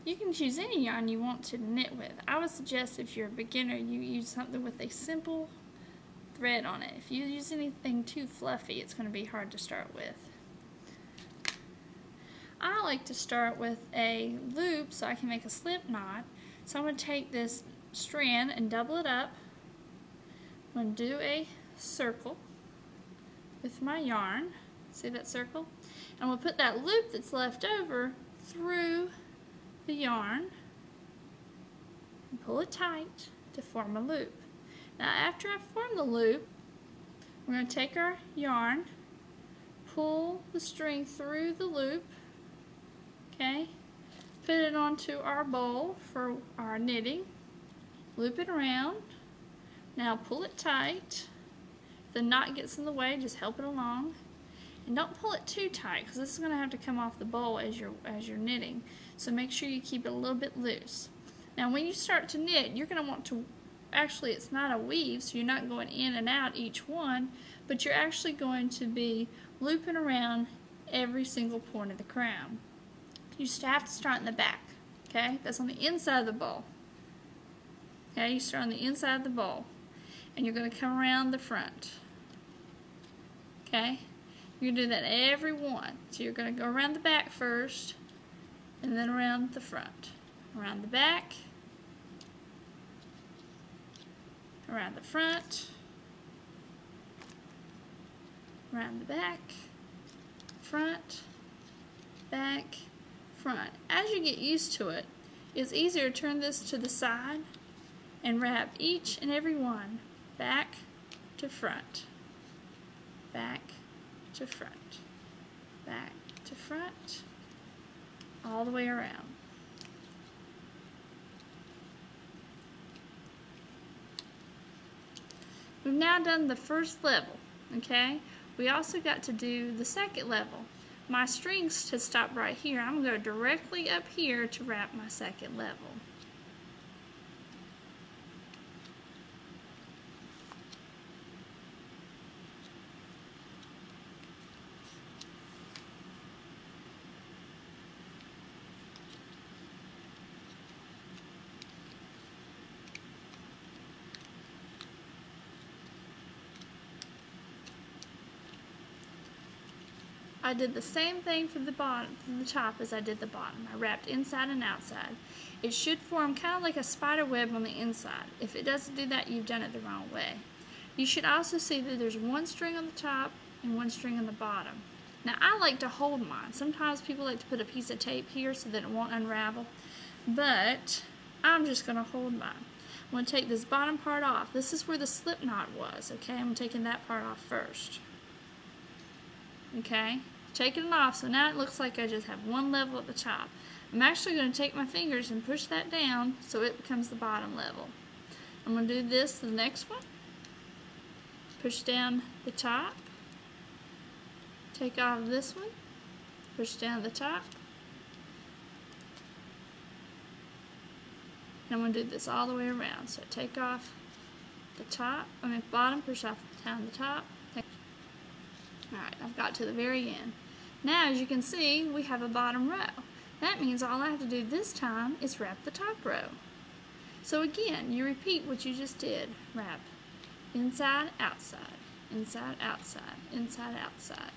You can choose any yarn you want to knit with. I would suggest if you're a beginner, you use something with a simple thread on it. If you use anything too fluffy, it's going to be hard to start with. I like to start with a loop so I can make a slip knot. So I'm going to take this strand and double it up. I'm going to do a circle with my yarn. See that circle? And we'll put that loop that's left over through the yarn and pull it tight to form a loop. Now after I form the loop, we're going to take our yarn, pull the string through the loop, okay, put it onto our bowl for our knitting, loop it around, now pull it tight. If the knot gets in the way, just help it along. And don't pull it too tight because this is going to have to come off the bowl as you're knitting. So make sure you keep it a little bit loose. Now when you start to knit, you're going to want to, actually it's not a weave, so you're not going in and out each one, but you're actually going to be looping around every single point of the crown. You have to start in the back, okay? That's on the inside of the bowl. Okay, you start on the inside of the bowl, and you're going to come around the front. Okay? You're going to do that every one. So you're going to go around the back first, and then around the front. Around the back, around the front, around the back, front, back, front. As you get used to it, it's easier to turn this to the side and wrap each and every one back to front, back to front, back to front, all the way around. We've now done the first level, okay? We also got to do the second level. My strings to stop right here. I'm going to go directly up here to wrap my second level. I did the same thing from the bottom, from the top as I did the bottom. I wrapped inside and outside. It should form kind of like a spider web on the inside. If it doesn't do that, you've done it the wrong way. You should also see that there's one string on the top and one string on the bottom. Now I like to hold mine. Sometimes people like to put a piece of tape here so that it won't unravel, but I'm just going to hold mine. I'm going to take this bottom part off. This is where the slip knot was, okay? I'm taking that part off first. Okay? Taking it off, so now it looks like I just have one level at the top. I'm actually going to take my fingers and push that down so it becomes the bottom level. I'm going to do this to the next one. Push down the top. Take off this one. Push down the top. And I'm going to do this all the way around. So take off the top, bottom, push off down the top. Alright, I've got to the very end. Now, as you can see, we have a bottom row. That means all I have to do this time is wrap the top row. So again, you repeat what you just did. Wrap inside, outside, inside, outside, inside, outside.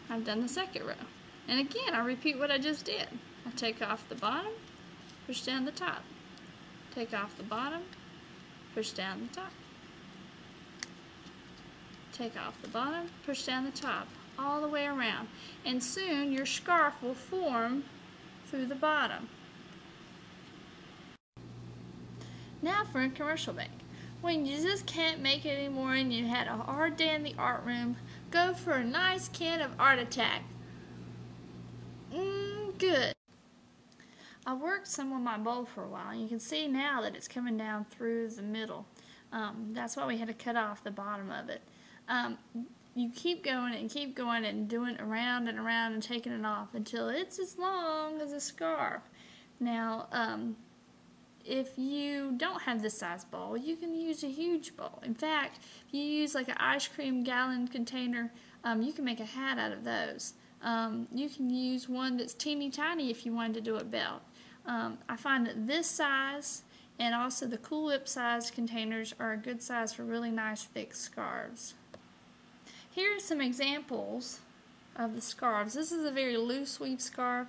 I've done the second row. And again, I repeat what I just did. I take off the bottom, push down the top. Take off the bottom, push down the top. Take off the bottom, push down the top, all the way around. And soon your scarf will form through the bottom. Now for a commercial bank. When you just can't make it anymore and you had a hard day in the art room, go for a nice can of Art Attack. Good. I worked some on my bowl for a while, and you can see now that it's coming down through the middle. That's why we had to cut off the bottom of it. You keep going and doing it around and taking it off until it's as long as a scarf. Now, if you don't have this size ball, you can use a huge ball. In fact, if you use like an ice cream gallon container, you can make a hat out of those. You can use one that's teeny tiny if you wanted to do a belt. I find that this size and also the Cool Whip size containers are a good size for really nice thick scarves. Here are some examples of the scarves. This is a very loose weave scarf.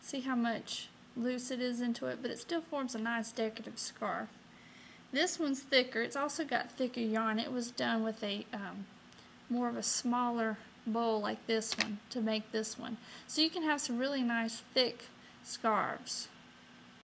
See how much loose it is into it, but it still forms a nice decorative scarf. This one's thicker. It's also got thicker yarn. It was done with a more of a smaller bowl like this one to make this one. So you can have some really nice thick scarves.